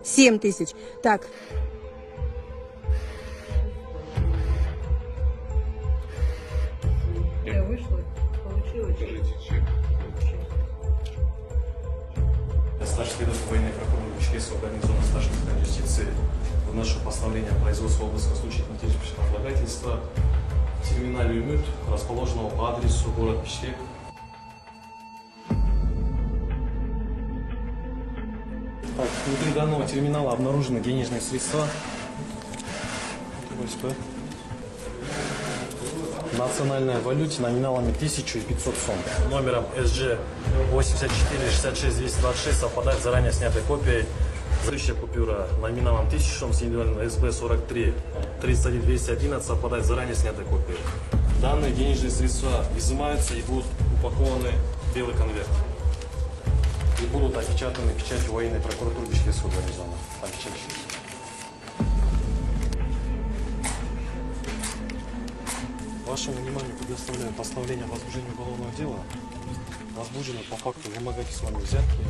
7 тысяч. Так. Я вышла, получила чек. Старший следователь военной прокуратуры Башкирского гарнизона старшего инспектора юстиции выношу постановление о производстве обыска в случае нотариального отлагательства в терминале ЮМЮТ, расположенного по адресу город Бишкек. Так, внутри данного терминала обнаружены денежные средства в национальной валюте номиналами 1500 сом. Номером SG 84-66-226 совпадает с заранее снятой копией. Следующая купюра номиналом 1000 сом с индивидуальным SB 43-31-211 совпадает с заранее снятой копией. Данные денежные средства изымаются и будут упакованы в белый конверт. И будут опечатаны печатью военной прокуратуры Бишкекского гарнизона. Вашему вниманию предоставляю постановление о возбуждении уголовного дела, возбуждено по факту вымогательства взятки